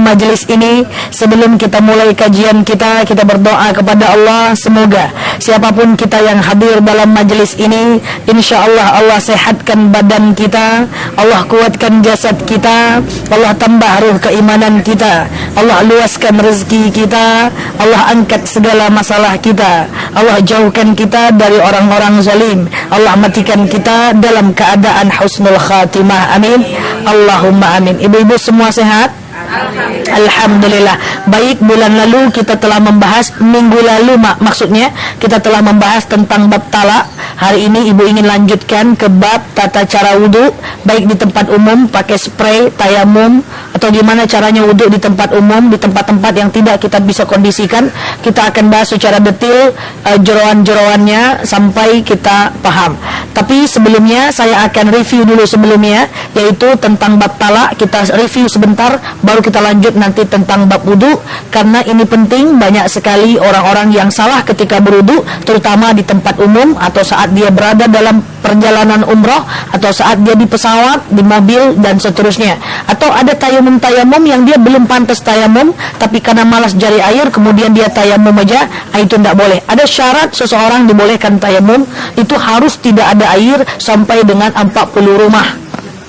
majelis ini. Sebelum kita mulai kajian kita berdoa kepada Allah, semoga siapapun kita yang hadir dalam majelis ini, insya Allah Allah sehatkan badan kita, Allah kuatkan jasad kita, Allah tambah ruh keimanan kita, Allah luaskan rezeki kita, Allah angkat segala masalah kita, Allah jauhkan kita dari orang-orang zalim, Allah matikan kita dalam keadaan husnul khatimah. Amin, Allahumma amin. Ibu-ibu semua sehat? Alhamdulillah. Baik, bulan lalu kita telah membahas, minggu lalu maksudnya kita telah membahas tentang bab talak. Hari ini ibu ingin lanjutkan ke bab tata cara wudu, baik di tempat umum pakai spray, tayamum, atau gimana caranya wudu di tempat umum, di tempat-tempat yang tidak kita bisa kondisikan. Kita akan bahas secara detail jeroan-jeroannya sampai kita paham. Tapi sebelumnya saya akan review dulu sebelumnya, yaitu tentang bab talak. Kita review sebentar, baru kita lanjut nanti tentang bab wudu, karena ini penting. Banyak sekali orang-orang yang salah ketika berwudu, terutama di tempat umum atau saat dia berada dalam perjalanan umroh, atau saat dia di pesawat, di mobil, dan seterusnya. Atau ada tayamum yang dia belum pantas tayamum, tapi karena malas jari air kemudian dia tayamum aja. Itu tidak boleh. Ada syarat seseorang dibolehkan tayamum, itu harus tidak ada air sampai dengan 40 rumah.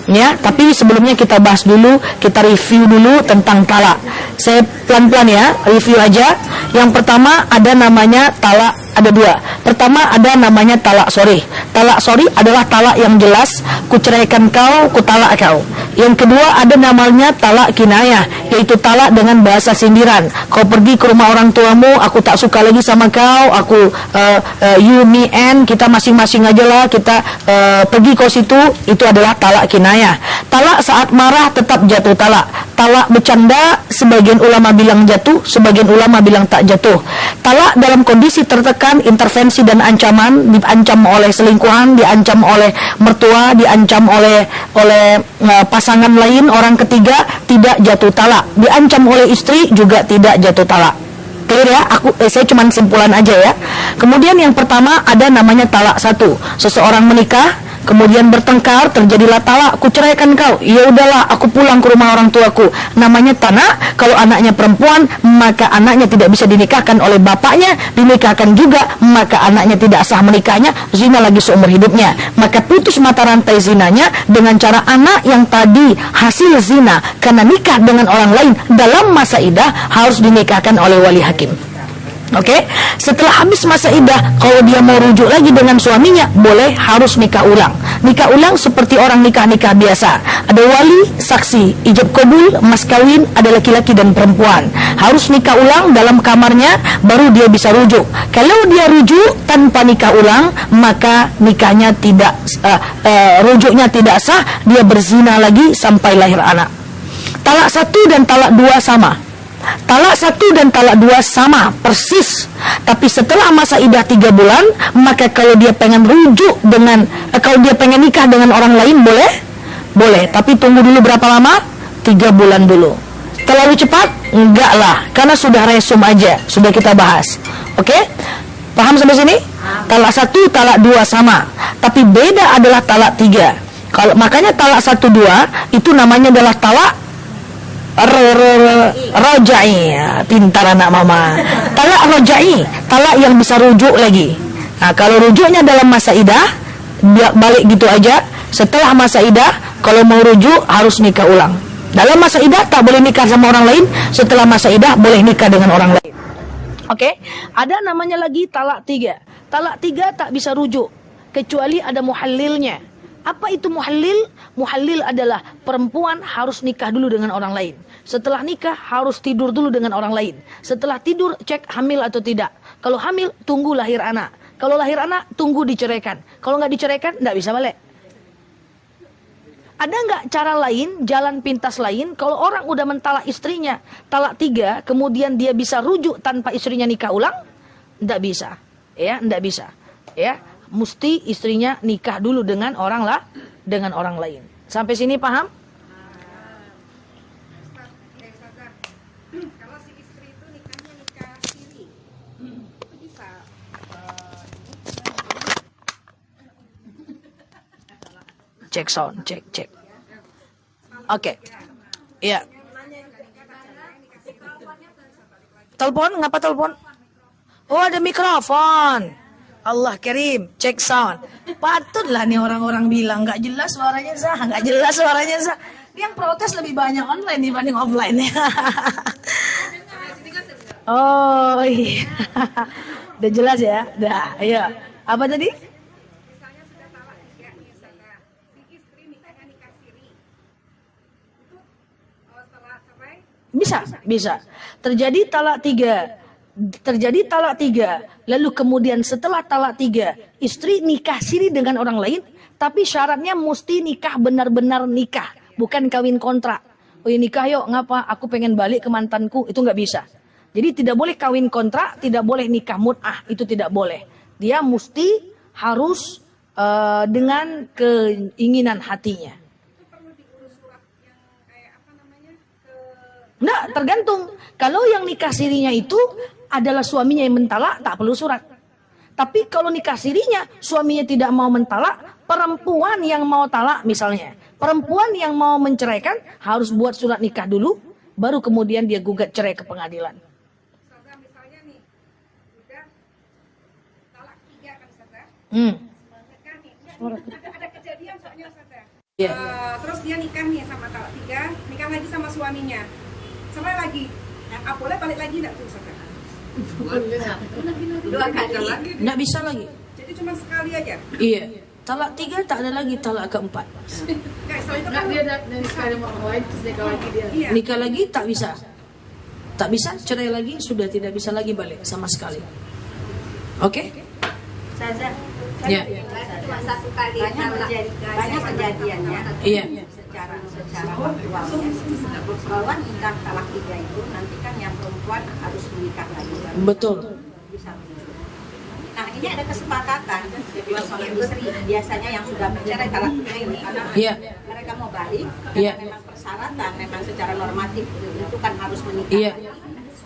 Ya, tapi sebelumnya kita bahas dulu, kita review dulu tentang talak. Saya pelan-pelan ya, review aja. Yang pertama ada namanya talak, ada dua. Pertama ada namanya talak sorih. Talak sorih adalah talak yang jelas, ku ceraikan kau, ku talak kau. Yang kedua ada namanya talak kinayah, yaitu talak dengan bahasa sindiran. Kau pergi ke rumah orang tuamu, aku tak suka lagi sama kau, aku you, me, and, kita masing-masing aja lah, kita pergi ke situ. Itu adalah talak kinayah. Talak saat marah tetap jatuh talak. Talak bercanda, sebagian ulama bilang jatuh, sebagian ulama bilang tak jatuh. Talak dalam kondisi tertekan, intervensi dan ancaman, diancam oleh selingkuhan, diancam oleh mertua, diancam oleh pasangan lain, orang ketiga, tidak jatuh talak. Diancam oleh istri juga tidak jatuh talak. Clear ya? Saya cuma simpulan aja ya. Kemudian yang pertama ada namanya talak satu. Seseorang menikah, kemudian bertengkar, terjadilah talak, ku ceraikan kau. Ya udahlah, aku pulang ke rumah orang tuaku. Namanya tanak. Kalau anaknya perempuan, maka anaknya tidak bisa dinikahkan oleh bapaknya, dinikahkan juga, maka anaknya tidak sah menikahnya, zina lagi seumur hidupnya. Maka putus mata rantai zinanya dengan cara anak yang tadi hasil zina karena nikah dengan orang lain dalam masa idah harus dinikahkan oleh wali hakim. Oke, setelah habis masa idah, kalau dia mau rujuk lagi dengan suaminya, boleh, harus nikah ulang. Nikah ulang seperti orang nikah-nikah biasa. Ada wali, saksi, ijab kabul, mas kawin, ada laki-laki dan perempuan. Harus nikah ulang dalam kamarnya, baru dia bisa rujuk. Kalau dia rujuk tanpa nikah ulang, maka nikahnya tidak, rujuknya tidak sah, dia berzina lagi sampai lahir anak. Talak satu dan talak dua sama. Talak satu dan talak dua sama persis. Tapi setelah masa idah 3 bulan, maka kalau dia pengen rujuk dengan kalau dia pengen nikah dengan orang lain, boleh? Boleh, tapi tunggu dulu berapa lama? 3 bulan dulu. Terlalu cepat? Enggak lah, karena sudah resum aja, sudah kita bahas. Oke? Paham sampai sini? Talak satu, talak dua sama. Tapi beda adalah talak 3. Kalau makanya talak 1, 2 itu namanya adalah talak roja'i. Pintar anak mama. Talak roja'i, talak yang bisa rujuk lagi. Nah, kalau rujuknya dalam masa idah, dia balik gitu aja. Setelah masa idah, kalau mau rujuk harus nikah ulang. Dalam masa idah tak boleh nikah sama orang lain. Setelah masa idah boleh nikah dengan orang lain. Oke, ada namanya lagi talak 3. Talak 3 tak bisa rujuk kecuali ada muhallilnya. Apa itu muhallil? Muhallil adalah perempuan harus nikah dulu dengan orang lain. Setelah nikah harus tidur dulu dengan orang lain. Setelah tidur cek hamil atau tidak. Kalau hamil tunggu lahir anak. Kalau lahir anak tunggu diceraikan. Kalau nggak diceraikan nggak bisa balik. Ada nggak cara lain, jalan pintas lain? Kalau orang udah mentalak istrinya, talak 3, kemudian dia bisa rujuk tanpa istrinya nikah ulang? Nggak bisa, ya, nggak bisa, ya. Mesti istrinya nikah dulu dengan orang lain. Sampai sini paham? Kalau si istri itu nikahnya nikah siri, itu bisa Cek sound, cek. Oke. Iya. Telepon? Ngapa telepon? Oh, ada mikrofon. Allah Karim, cek sound. Patutlah nih orang-orang bilang nggak jelas suaranya Zah, nggak jelas suaranya Zah. Yang protes lebih banyak online dibanding offline ya. Oh iya, udah jelas ya, udah. Ayo, apa tadi? Misalnya sudah talak 3 nih Ustazah, si istri nikahnya nikah siri. Itu setelah cerai Bisa. Terjadi talak tiga, lalu kemudian setelah talak 3, istri nikah siri dengan orang lain, tapi syaratnya mesti nikah benar-benar nikah, bukan kawin kontrak. Oh ya nikah yuk, ngapa? Aku pengen balik ke mantanku, itu nggak bisa. Jadi tidak boleh kawin kontrak, tidak boleh nikah mut'ah, itu tidak boleh. Dia mesti harus dengan keinginan hatinya. itu perlu diurus surat yang kayak apa namanya ke Nggak, tergantung. Kalau yang nikah sirinya itu adalah suaminya yang mentalak, tak perlu surat. Tapi kalau nikah sirinya, suaminya tidak mau mentalak, perempuan yang mau talak misalnya, perempuan yang mau menceraikan harus buat surat nikah dulu, baru kemudian dia gugat cerai ke pengadilan. Ustazah misalnya nih udah talak 3 kan Ustazah. Hmm. Nikah nih. Ada kejadian soalnya Ustazah. Iya. Terus dia nikah nih sama talak 3, nikah lagi sama suaminya. Cerai lagi. Boleh balik lagi enggak tuh Ustazah? Dua kali. Nggak bisa lagi. Jadi cuma sekali aja. Iya. Talak 3 tak ada lagi talak keempat. Guys, setelah itu kan Dia dari sekali sama orang lain terus nikah lagi dia. iya. Nikah lagi tak bisa. Tak bisa, cerai lagi sudah tidak bisa lagi balik sama sekali. Oke? Saza, Ya. cuma satu kali banyak kejadiannya. Iya. Secara faktualnya bahwa nikah talak 3 itu nanti kan yang perempuan harus menikah lagi. Betul. Bisa. Nah ini ada kesepakatan dua suami istri biasanya yang sudah bercerai talak 3 ini karena Iya. mereka mau balik Iya. karena memang persyaratan memang secara normatif itu kan harus menikah Iya. lagi.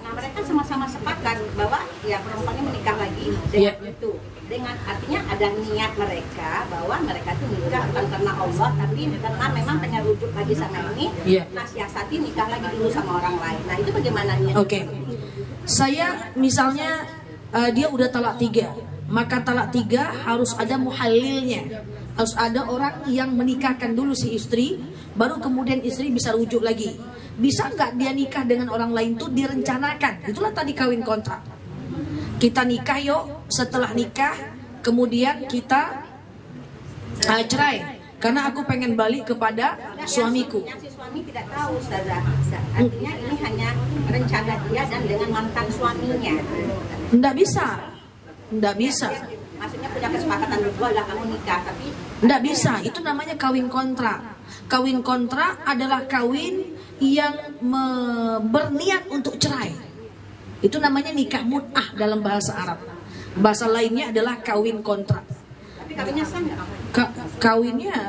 Nah mereka sama-sama sepakat bahwa ya perempuannya menikah lagi Iya. dengan itu dengan artinya ada niat mereka bahwa mereka itu nikah bukan karena Allah tapi karena memang pengen rujuk lagi sama ini. Iya. Nah siasati nikah lagi dulu sama orang lain. Nah itu bagaimana niat? Oke. Saya misalnya dia udah talak 3, maka talak 3 harus ada muhalilnya. Harus ada orang yang menikahkan dulu si istri, baru kemudian istri bisa rujuk lagi. Bisa nggak dia nikah dengan orang lain tuh direncanakan? Itulah tadi kawin kontrak. Kita nikah yuk, setelah nikah kemudian kita cerai karena aku pengen balik kepada suamiku. Yang si suami tidak tahu Ustazah. Artinya ini hanya rencana dia dan dengan mantan suaminya. Nggak bisa. Maksudnya punya kesepakatan berdua lah kamu nikah tapi Nggak bisa, itu namanya kawin kontrak. Kawin kontrak adalah kawin yang berniat untuk cerai. Itu namanya nikah mut'ah dalam bahasa Arab. Bahasa lainnya adalah kawin kontrak. tapi kawinnya sah nggak?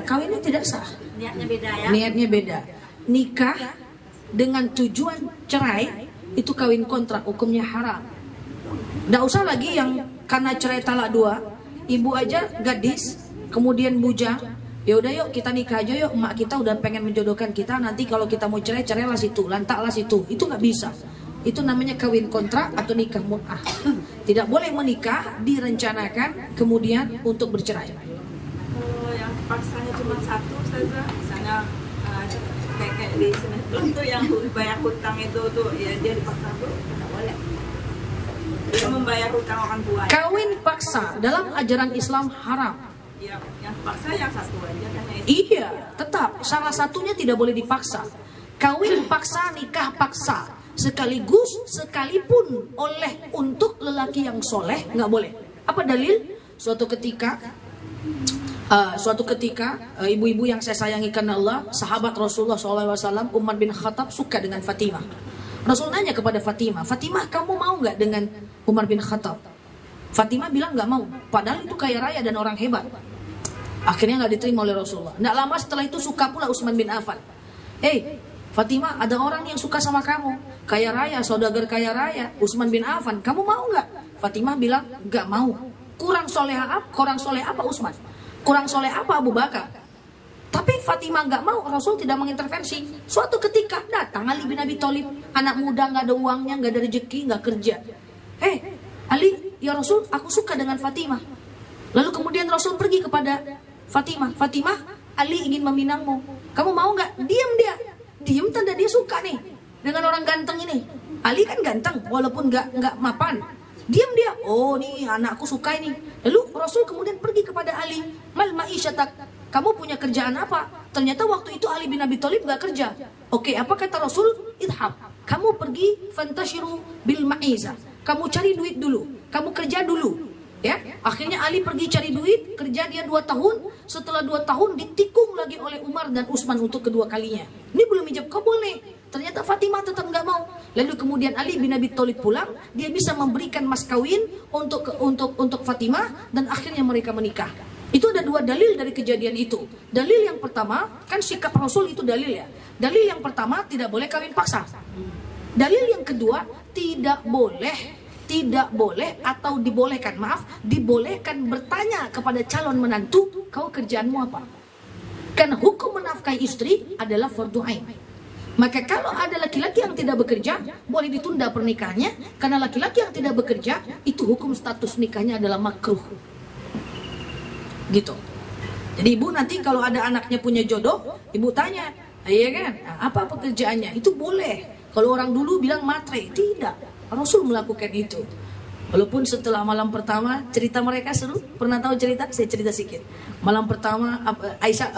Kawinnya tidak sah. Niatnya beda ya. Niatnya beda. Nikah dengan tujuan cerai itu kawin kontrak, hukumnya haram. Nggak usah lagi yang karena cerai talak 2, ibu aja gadis, kemudian bujang, ya udah yuk kita nikah aja yuk, emak kita udah pengen menjodohkan kita, nanti kalau kita mau cerai cerailah situ, lantaklah situ. Itu nggak bisa. Itu namanya kawin kontrak atau nikah mut'ah. Tidak boleh menikah direncanakan kemudian untuk bercerai. Kalau yang paksanya cuma satu saja, misalnya kayak di sinetron tuh yang bayar hutang itu tuh ya dia dipaksa tuh nggak boleh. Dia membayar hutang orang tua. Kawin paksa dalam ajaran Islam haram. Ya, yang paksa yang satu aja kan ya. Iya, tetap salah satunya tidak boleh dipaksa. Kawin paksa, nikah paksa, sekaligus sekalipun oleh untuk lelaki yang soleh nggak boleh. Apa dalil? Suatu ketika ibu-ibu yang saya sayangi karena Allah, sahabat Rasulullah SAW, Umar bin Khattab suka dengan Fatimah. Rasul nanya kepada Fatimah, Fatimah kamu mau nggak dengan Umar bin Khattab? Fatimah bilang nggak mau, padahal itu kaya raya dan orang hebat. Akhirnya nggak diterima oleh Rasulullah. Nggak lama setelah itu suka pula Utsman bin Affan. Fatimah, ada orang yang suka sama kamu, kaya raya, saudagar kaya raya, Utsman bin Affan. Kamu mau nggak? Fatimah bilang nggak mau. Kurang soleh apa Utsman? Kurang soleh apa Abu Bakar? Tapi Fatimah nggak mau, Rasul tidak mengintervensi. Suatu ketika datang Ali bin Abi Thalib, anak muda, nggak ada uangnya, nggak ada rezeki, nggak kerja. Ali, ya Rasul, aku suka dengan Fatimah. Lalu kemudian Rasul pergi kepada Fatimah. Fatimah, Ali ingin meminangmu. Kamu mau nggak? Diam dia. Diam tanda dia suka nih dengan orang ganteng ini. Ali kan ganteng, walaupun nggak mapan. Diam dia. Oh, nih anakku suka ini. Lalu Rasul kemudian pergi kepada Ali. Mal ma'isyatak. Kamu punya kerjaan apa? Ternyata waktu itu Ali bin Abi Thalib nggak kerja. Oke, apa kata Rasul? Idhab. Kamu pergi fantashiru bil ma'iza. Kamu cari duit dulu. Kamu kerja dulu. Ya, akhirnya Ali pergi cari duit, kerja dia 2 tahun. Setelah 2 tahun ditikung lagi oleh Umar dan Utsman untuk kedua kalinya. Ini belum ijab kabul nih. Ternyata Fatimah tetap nggak mau. Lalu kemudian Ali bin Abi Thalib pulang, dia bisa memberikan mas kawin untuk Fatimah dan akhirnya mereka menikah. Itu ada 2 dalil dari kejadian itu. Dalil yang pertama, kan sikap Rasul itu dalil ya. Dalil yang pertama, tidak boleh kawin paksa. Dalil yang kedua, tidak boleh atau dibolehkan, dibolehkan bertanya kepada calon menantu, kau kerjaanmu apa? Karena hukum menafkahi istri adalah fardhu ain. Maka kalau ada laki-laki yang tidak bekerja, boleh ditunda pernikahannya. Karena laki-laki yang tidak bekerja, itu hukum status nikahnya adalah makruh. Gitu. Jadi ibu nanti kalau ada anaknya punya jodoh, ibu tanya, iya kan, apa pekerjaannya? Itu boleh. Kalau orang dulu bilang matre, tidak. Rasul melakukan itu. Walaupun setelah malam pertama, cerita mereka seru. Pernah tahu cerita? Saya cerita sedikit. Malam pertama,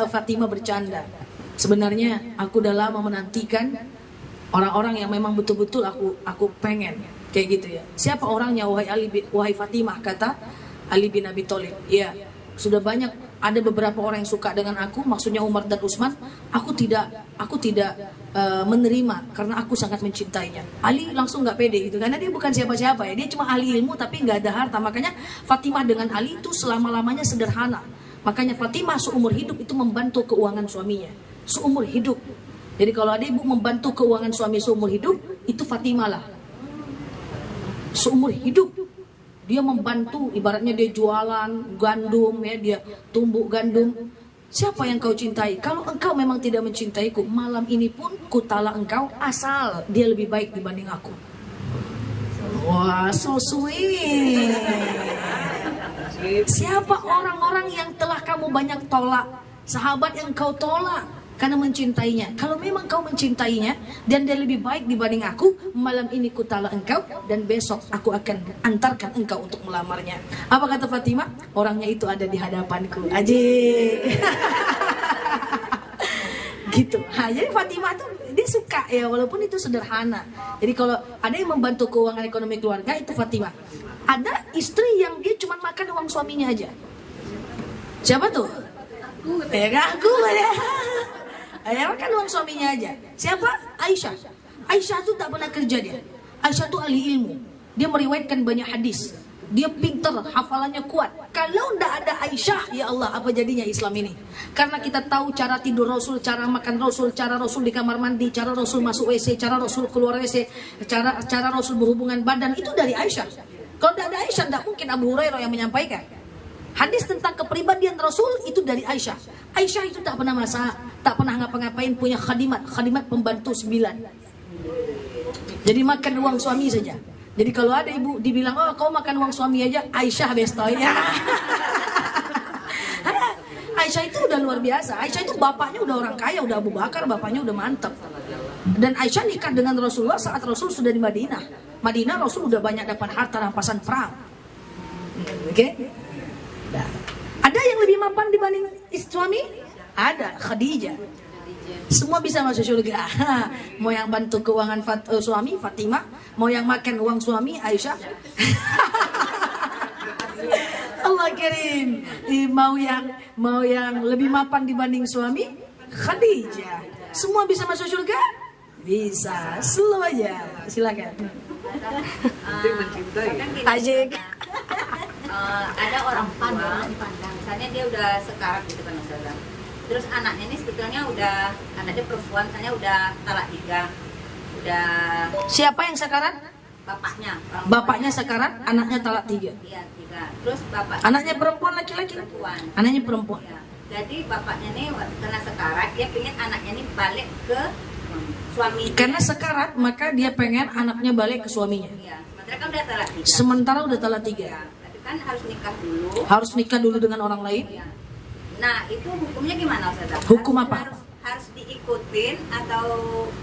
Fatimah bercanda. Sebenarnya aku udah lama menantikan orang-orang yang memang betul-betul aku pengen kayak gitu ya. Siapa orangnya wahai Fatimah? Kata Ali bin Abi Thalib. Iya. Sudah banyak, ada beberapa orang yang suka dengan aku, maksudnya Umar dan Utsman. Aku tidak menerima karena aku sangat mencintainya. Ali langsung nggak pede gitu, karena dia bukan siapa-siapa ya, dia cuma ahli ilmu tapi nggak ada harta. Makanya Fatimah dengan Ali itu selama-lamanya sederhana. Makanya Fatimah seumur hidup itu membantu keuangan suaminya, seumur hidup. Jadi kalau ada ibu membantu keuangan suami seumur hidup, itu Fatimah lah. Seumur hidup dia membantu, ibaratnya dia jualan gandum ya, dia tumbuk gandum. Siapa yang kau cintai? Kalau engkau memang tidak mencintaiku, malam ini pun kutala engkau asal dia lebih baik dibanding aku. Wah, so sweet. Siapa orang-orang yang telah kamu banyak tolak? Sahabat yang kau tolak karena mencintainya. Kalau memang kau mencintainya dan dia lebih baik dibanding aku, malam ini kutala engkau dan besok aku akan antarkan engkau untuk melamarnya. Apa kata Fatimah? Orangnya itu ada di hadapanku. Ajik. Gitu. Jadi Fatimah tuh dia suka ya, walaupun itu sederhana. Jadi kalau ada yang membantu keuangan ekonomi keluarga, itu Fatimah. Ada istri yang dia cuma makan uang suaminya aja. Siapa tuh? Ya aku ya. Ya kan uang suaminya aja. Siapa? Aisyah. Aisyah tuh tak pernah kerja dia. Aisyah tuh ahli ilmu. Dia meriwayatkan banyak hadis. Dia pintar, hafalannya kuat. Kalau ndak ada Aisyah, ya Allah, apa jadinya Islam ini? Karena kita tahu cara tidur Rasul, cara makan Rasul, cara Rasul di kamar mandi, cara Rasul masuk WC, cara Rasul keluar WC, cara Rasul berhubungan badan, itu dari Aisyah. Kalau ndak ada Aisyah, ndak mungkin Abu Hurairah yang menyampaikan. Hadis tentang kepribadian Rasul itu dari Aisyah. Aisyah itu tak pernah masak, tak pernah ngapa-ngapain, punya khadimat pembantu 9. Jadi makan uang suami saja. Jadi kalau ada ibu dibilang, oh kau makan uang suami aja, Aisyah bestoy. Ya. Aisyah itu udah luar biasa. Aisyah itu bapaknya udah orang kaya, udah Abu Bakar, bapaknya udah mantap. Dan Aisyah nikah dengan Rasulullah saat Rasul sudah di Madinah. Madinah Rasul udah banyak dapat harta rampasan perang. Oke? Nah, ada yang lebih mapan dibanding suami? Ada, Khadijah. Semua bisa masuk surga. Mau yang bantu keuangan suami, Fatimah. Mau yang makan uang suami, Aisyah. Allah kirim. Mau yang lebih mapan dibanding suami, Khadijah. Semua bisa masuk surga? Bisa. Slow aja. Silakan. Ajik. Ada orang pandang, misalnya dia udah sekarat gitu kan Ustazah. Terus anaknya ini sebetulnya anaknya perempuan, misalnya udah talak 3. Udah. Siapa yang sekarat? Bapaknya. Bapaknya sekarat, anaknya talak 3. Iya, 3. Terus bapak. Anaknya perempuan laki-laki? Perempuan. Anaknya perempuan. Ya. Jadi bapaknya nih kena sekarat, dia pengen anaknya nih balik ke suami. Karena sekarat, maka dia pengen anaknya balik ke suaminya. Iya, sementara kan udah talak 3. Sementara udah talak 3. Ya, tapi kan harus nikah dulu. Harus nikah dulu dengan orang lain. Ya. Nah, itu hukumnya gimana, Ustazah? Hukum apa? Harus diikutin atau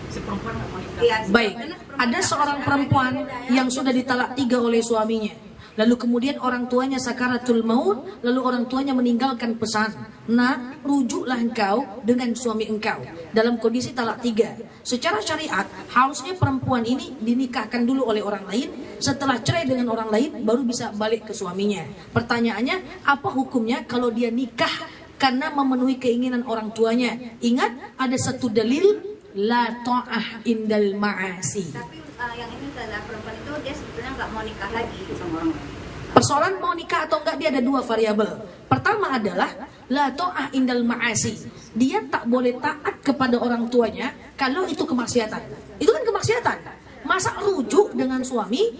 Si perempuan nggak mau nikah. ya, Baik, karena si ada seorang perempuan yang sudah ditalak 3 oleh suaminya. Lalu kemudian orang tuanya sakaratul maut, lalu orang tuanya meninggalkan pesan, "Nak, rujuklah engkau dengan suami engkau." Dalam kondisi talak 3. Secara syariat, harusnya perempuan ini dinikahkan dulu oleh orang lain, setelah cerai dengan orang lain baru bisa balik ke suaminya. Pertanyaannya, apa hukumnya kalau dia nikah karena memenuhi keinginan orang tuanya? Ingat, ada satu dalil, la ta'ah indal ma'asi. Tapi yang ini Ustazah, perempuan itu dia sebetulnya nggak mau nikah lagi sama orang lain. Persoalan mau nikah atau enggak dia ada 2 variabel. Pertama adalah la ta'ah indal ma'asi. Dia tak boleh taat kepada orang tuanya kalau itu kemaksiatan. Itu kan kemaksiatan. Masa rujuk dengan suami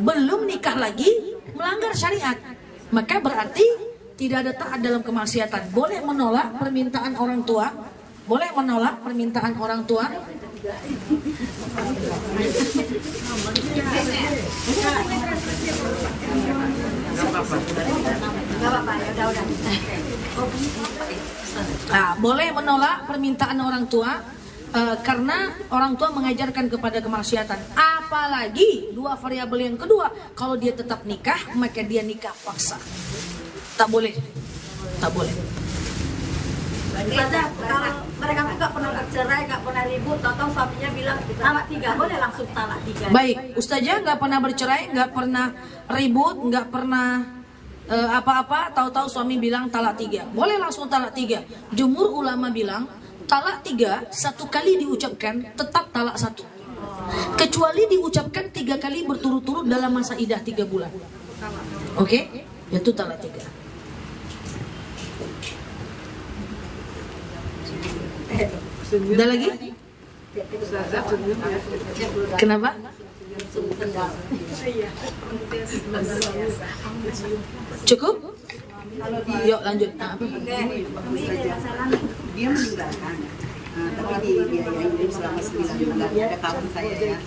belum nikah lagi melanggar syariat. Maka berarti tidak ada taat dalam kemaksiatan. Boleh menolak permintaan orang tua. Boleh menolak permintaan orang tua. Nah, boleh menolak permintaan orang tua karena orang tua mengajarkan kepada kemaksiatan. Apalagi 2 variabel yang kedua, kalau dia tetap nikah maka dia nikah paksa. Tak boleh, tak boleh. Ustazah, kalau mereka nggak pernah bercerai, nggak pernah ribut, tahu-tahu suaminya bilang talak 3, boleh langsung talak 3. Baik, Ustazah nggak pernah bercerai, nggak pernah ribut, nggak pernah apa-apa, tahu-tahu suami bilang talak 3, boleh langsung talak 3. Jumhur ulama bilang talak 3 1 kali diucapkan tetap talak 1, kecuali diucapkan 3 kali berturut-turut dalam masa idah 3 bulan. Oke, itu talak 3. Ada lagi? Kenapa? Cukup? Yuk lanjut. Dia meninggalkan, tapi dibiayai hidup selama 9 bulan. Ada kawan saya ya,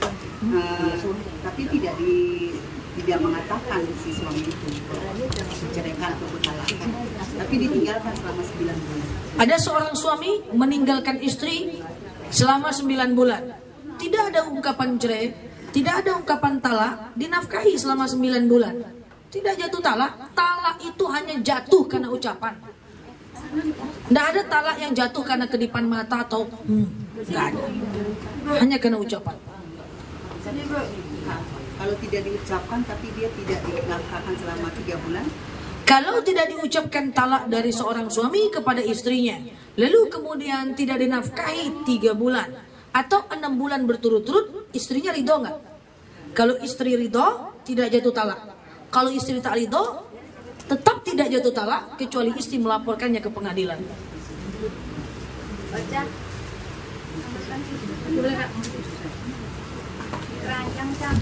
tapi tidak mengatakan si suami itu diceraikan atau ditalakkan, tapi ditinggalkan selama 9 bulan. Ada seorang suami meninggalkan istri selama 9 bulan. Tidak ada ungkapan cerai, tidak ada ungkapan talak, dinafkahi selama 9 bulan. Tidak jatuh talak. Talak itu hanya jatuh karena ucapan. Tidak ada talak yang jatuh karena kedipan mata atau tidak ada. Hanya karena ucapan. Kalau tidak diucapkan tapi dia tidak dinafkahkan selama 3 bulan. Kalau tidak diucapkan talak dari seorang suami kepada istrinya, lalu kemudian tidak dinafkahi 3 bulan atau 6 bulan berturut-turut, istrinya ridho nggak? Kalau istri ridho, tidak jatuh talak. Kalau istri tak ridho, tetap tidak jatuh talak kecuali istri melaporkannya ke pengadilan. Baca. Rancang, Cang.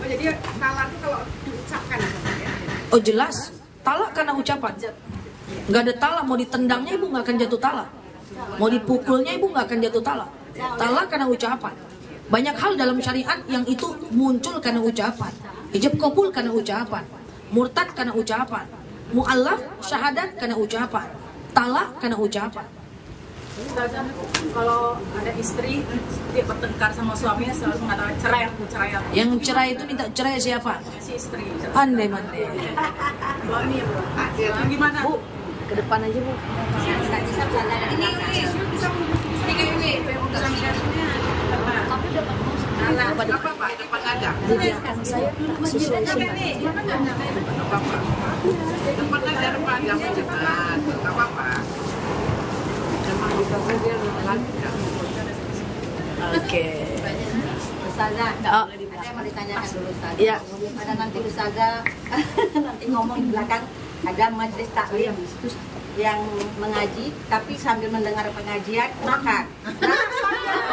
Oh, jadi talak itu kalau diucapkan ya. Oh jelas, talak karena ucapan. Nggak ada talak, mau ditendangnya ibu nggak akan jatuh talak. Mau dipukulnya ibu nggak akan jatuh talak. Talak karena ucapan. Banyak hal dalam syariat yang itu muncul karena ucapan. Ijab kabul karena ucapan. Murtad karena ucapan. Mu'allaf syahadat karena ucapan. Talak karena ucapan. Ustazah, kalau ada istri dia bertengkar sama suaminya selalu mengatakan cerai aku. Yang cerai itu minta cerai siapa? Si istri. Andai-mandai. Suami ya, Bu. Gimana? Bu, ke depan aja Bu. Apa Pak? Depan ada. Saya sesuai sunnah. Depan ada depan jangan cepat. Enggak apa-apa. Oke. Ustazah, Oh. ada yang mau ditanyakan dulu Ustazah. Iya. Ada nanti Ustazah nanti ngomong di belakang ada majelis taklim. Terus yang mengaji tapi sambil mendengar pengajian makan.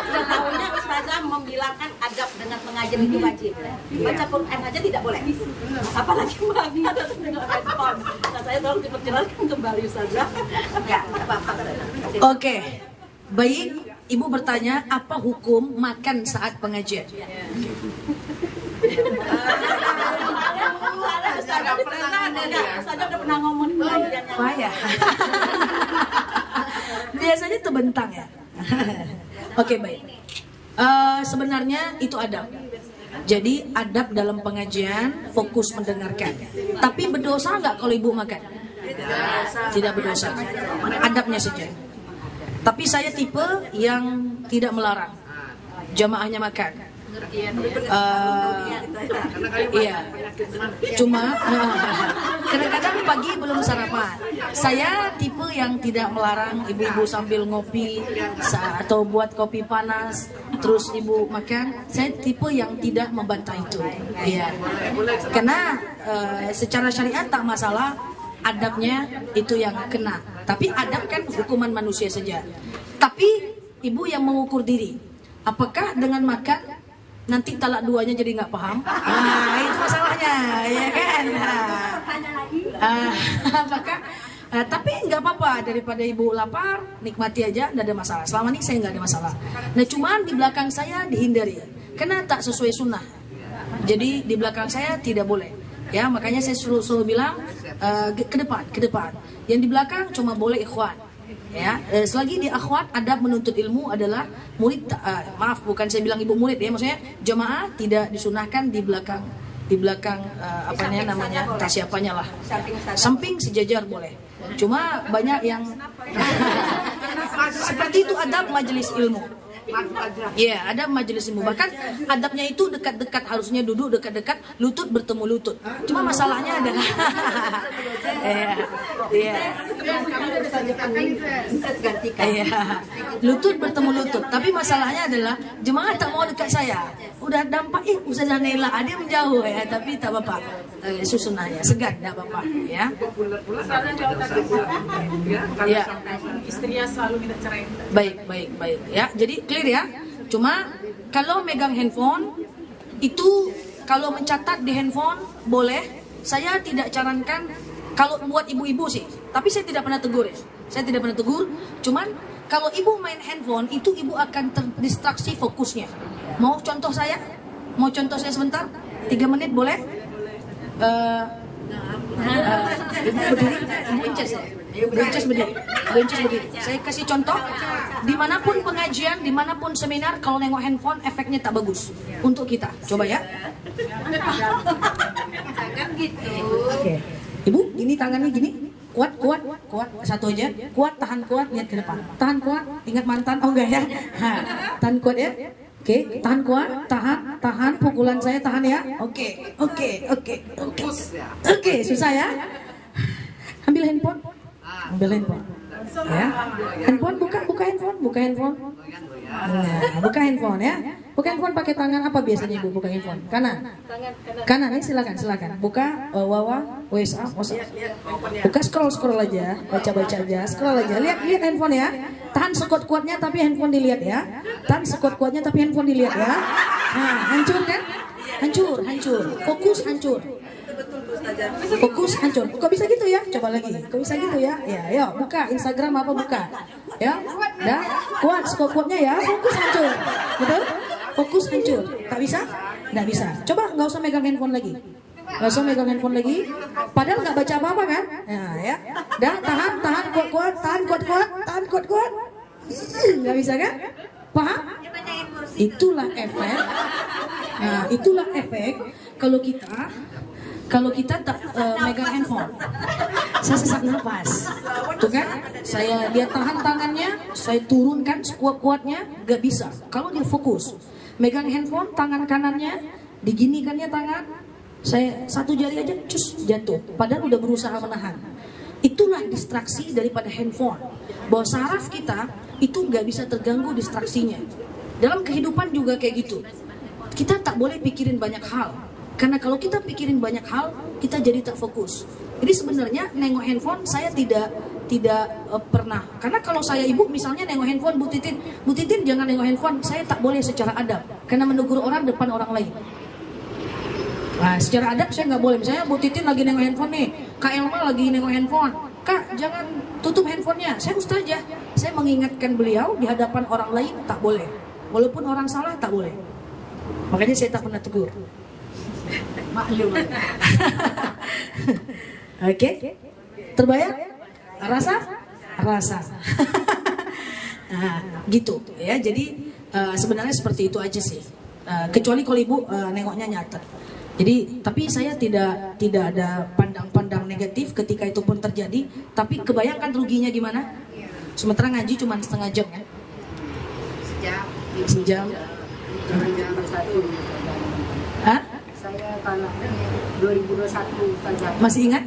Tahunya ustazah membilangkan adab dengan pengajian itu wajib. Baca Quran aja tidak boleh. Apalagi makan atau dengan handphone. Nah, saya tolong diperjelaskan kembali ustazah. Ya, apa-apa. Oke. Baik, Ibu bertanya apa hukum makan saat pengajian? Ustazah udah pernah ngomong pengajiannya. Payah. Biasanya terbentang ya. Oke, baik. Sebenarnya itu adab. Jadi adab dalam pengajian fokus mendengarkan. Tapi berdosa nggak kalau ibu makan? Tidak berdosa. Adabnya saja. Tapi saya tipe yang tidak melarang jamaahnya makan. Iya. Cuma kadang-kadang pagi belum sarapan. Saya tipe yang tidak melarang ibu-ibu sambil ngopi atau buat kopi panas terus ibu makan. Saya tipe yang tidak membantah itu. Iya. Karena secara syariat tak masalah, adabnya itu yang kena. Tapi adab kan hukuman manusia saja. Tapi ibu yang mengukur diri. Apakah dengan makan nanti talak duanya jadi nggak paham? Itu masalahnya, ya kan? Apakah? Tapi nggak apa-apa, daripada ibu lapar, nikmati aja, nggak ada masalah. Selama ini saya nggak ada masalah. Nah, cuman di belakang saya dihindari, karena tak sesuai sunnah. Jadi di belakang saya tidak boleh. Ya, makanya saya selalu bilang ke depan. Yang di belakang cuma boleh ikhwan. Ya, selagi di akhwat adab menuntut ilmu adalah murid. Maaf, bukan saya bilang ibu murid ya, maksudnya jemaah tidak disunahkan di belakang namanya tak siapanya lah. Samping sejajar boleh. Cuma banyak yang seperti itu adab majelis ilmu. Iya, adab majelis ilmu. Bahkan adabnya itu dekat-dekat, harusnya duduk dekat-dekat, lutut bertemu lutut. Cuma masalahnya adalah lutut bertemu lutut. Tapi masalahnya adalah jemaah tak mau dekat saya. Udah dampak Ustazah Naila, ada yang menjauh ya, tapi tak apa-apa. Susunannya segan, tak apa-apa ya. Ya. Istrinya selalu minta cerai. Baik ya. Jadi clear ya. Cuma kalau megang handphone itu, kalau mencatat di handphone boleh. Saya tidak carankan kalau buat ibu-ibu sih. Tapi saya tidak pernah tegur ya. Saya tidak pernah tegur. Cuman kalau ibu main handphone itu ibu akan terdistraksi fokusnya. Mau contoh saya? Mau contoh saya sebentar? 3 menit boleh? Ibu berdiri, ibu incas ya. Ibu incas berdiri. Saya kasih contoh. Dimanapun pengajian, dimanapun seminar, kalau nengok handphone efeknya tak bagus untuk kita. Coba ya. Jangan gitu. Oke. Ibu, ini tangannya gini. Kuat. Satu aja. Kuat, tahan kuat, lihat ke depan. Tahan kuat, ingat mantan. Oh enggak ya. Tahan kuat ya. Oke, tahan kuat, tahan pukulan saya, tahan ya. Oke. Oke, susah ya. Ambil handphone. Ya. Handphone buka handphone. Nah, buka handphone ya. Buka handphone pakai tangan apa biasanya ibu buka handphone? Kanan ya, silakan. Buka WhatsApp. Buka scroll aja, baca aja, scroll aja. Lihat handphone ya. Tahan sekuat-kuatnya tapi handphone dilihat ya. Tahan sekuat-kuatnya tapi handphone dilihat ya. Nah, hancur kan? Hancur. Fokus hancur. Kok bisa gitu ya? Coba lagi. Kok bisa gitu ya? Ya, yuk buka Instagram apa buka. Ya, dah. Kuat sekuat-kuatnya ya. Fokus hancur. Betul? Fokus hancur. Tak bisa? Nggak bisa. Coba nggak usah megang handphone lagi. Padahal nggak baca apa-apa kan? Nah, ya. Dah, tahan kuat-kuat, tahan kuat-kuat. Nggak bisa kan? Paham? Itulah efek. Nah, itulah efek kalau kita tak megang handphone. Saya sesak nafas. Tuh kan? Dia tahan tangannya, saya turunkan sekuat-kuatnya, gak bisa. Kalau dia fokus, megang handphone, tangan kanannya, diginikannya tangan, saya satu jari aja, jatuh. Padahal udah berusaha menahan. Itulah distraksi daripada handphone. Bahwa saraf kita itu gak bisa terganggu distraksinya. Dalam kehidupan juga kayak gitu. Kita tak boleh pikirin banyak hal. Karena kalau kita pikirin banyak hal, kita jadi tak fokus. Jadi sebenarnya nengok handphone saya tidak pernah. Karena kalau saya ibu misalnya nengok handphone Bu Titin jangan nengok handphone, saya tak boleh secara adab karena menegur orang depan orang lain. Nah, secara adab saya nggak boleh. Misalnya Bu Titin lagi nengok handphone nih, Kak Elma lagi nengok handphone, Kak jangan tutup handphonenya. Saya ustazah, saya mengingatkan beliau di hadapan orang lain tak boleh. Walaupun orang salah tak boleh. Makanya saya tak pernah tegur. Maklum. Oke, terbayang? Rasa? Nah, gitu ya. Jadi sebenarnya seperti itu aja sih. Kecuali kalau ibu nengoknya nyata. Jadi, tapi saya tidak ada pandang-pandang negatif ketika itu pun terjadi. Tapi kebayangkan ruginya gimana? Sementara ngaji cuma setengah jam ya. Sejam. Hah? Saya kalau 2021 saja. Masih ingat?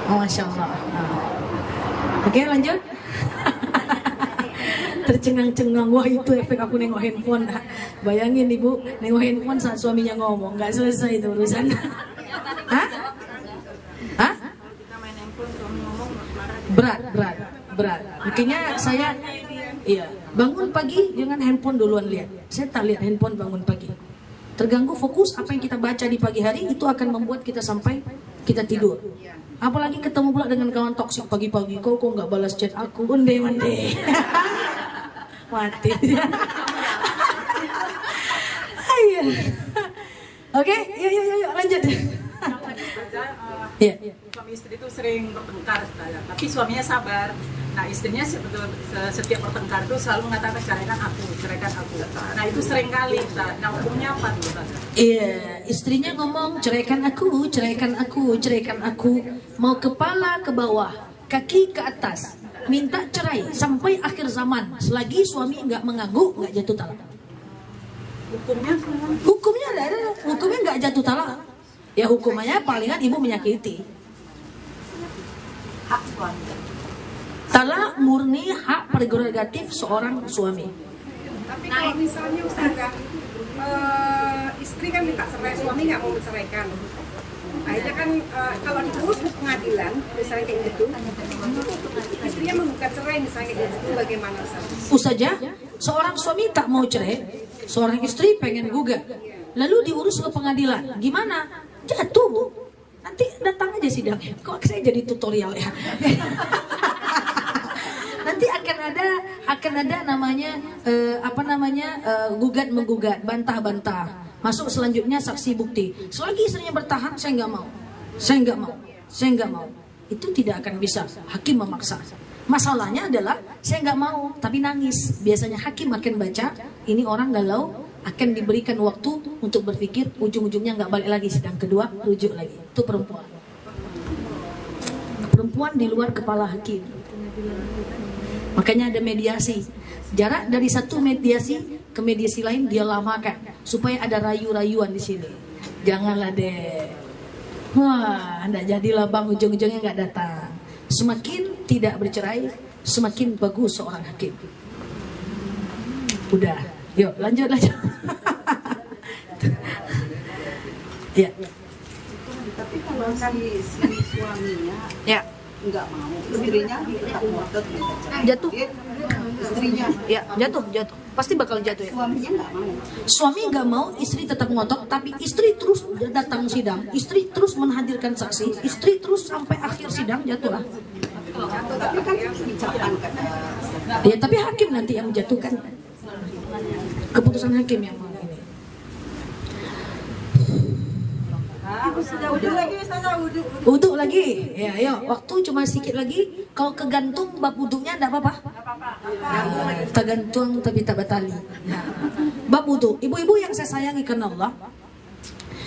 Oh, Masya Allah. Oke, lanjut. Tercengang-cengang, wah itu efek aku nengok handphone. Bayangin ibu nengok handphone saat suaminya ngomong, nggak selesai itu urusan. Hah? Kita main handphone, suami ngomong marah. Berat. Makanya saya, bangun pagi jangan handphone duluan lihat. Saya tak lihat handphone bangun pagi. Terganggu fokus apa yang kita baca di pagi hari itu akan membuat kita sampai kita tidur. Apalagi ketemu pula dengan kawan toksik pagi-pagi, kok nggak balas chat aku, mende. Mati. Ayo. Oke, yuk lanjut. Iya. Suami istri itu sering bertengkar, tapi suaminya sabar. Nah istrinya setiap bertengkar itu selalu mengatakan ceraikan aku. Nah itu sering kali. Nah hukumnya apa tuh? Iya, istrinya ngomong ceraikan aku, mau kepala ke bawah, kaki ke atas, minta cerai sampai akhir zaman. Selagi suami nggak mengganggu, nggak jatuh talak. Hukumnya ada, hukumnya nggak jatuh talak. Ya hukumannya palingan ibu menyakiti. Hak suami. Talak murni hak prerogatif seorang suami. Tapi kalau misalnya Ustazah, istri kan minta cerai, suami nggak mau menceraikan. Akhirnya kan kalau diurus ke pengadilan, misalnya kayak gitu, istrinya menggugat cerai misalnya kayak gitu, bagaimana Ustazah? Ustazah, seorang suami tak mau cerai, seorang istri pengen gugat. Lalu diurus ke pengadilan. Gimana? Jatuh, Bu. Nanti datang aja sidangnya. Kok saya jadi tutorial ya? Nanti akan ada namanya gugat menggugat, bantah-bantah. Masuk selanjutnya saksi bukti. Selagi istrinya bertahan, saya nggak mau. Itu tidak akan bisa. Hakim memaksa. Masalahnya adalah saya nggak mau, tapi nangis. Biasanya hakim akan baca, ini orang galau, akan diberikan waktu untuk berpikir. Ujung-ujungnya nggak balik lagi sidang kedua, rujuk lagi. Itu perempuan. Perempuan di luar kepala hakim. Makanya ada mediasi. Jarak dari satu mediasi ke mediasi lain dia lamakan supaya ada rayu-rayuan di sini. Janganlah deh. Wah, enggak jadilah bang, ujung-ujungnya enggak datang. Semakin tidak bercerai, semakin bagus seorang hakim. Udah, yuk lanjut. Ya. Tapi kalau si suaminya Ya. nggak mau, istrinya tetap ngotot Jatuh. istrinya Ya, jatuh. Pasti bakal jatuh ya. suaminya nggak mau. Suami nggak mau, istri tetap ngotot, tapi istri terus datang sidang, istri terus menghadirkan saksi, istri terus sampai akhir sidang jatuhlah. Tapi kan bijakan kata Ya, tapi hakim nanti yang menjatuhkan. Keputusan hakim yang mau ini. Sudah wudhu lagi Ustazah, wudhu. Wudhu lagi, ya, ayo. Waktu cuma sedikit lagi. Kalau kegantung bab wudhunya enggak apa-apa. Tergantung tapi tak batali. Nah, bab wudhu. Ibu-ibu yang saya sayangi karena Allah.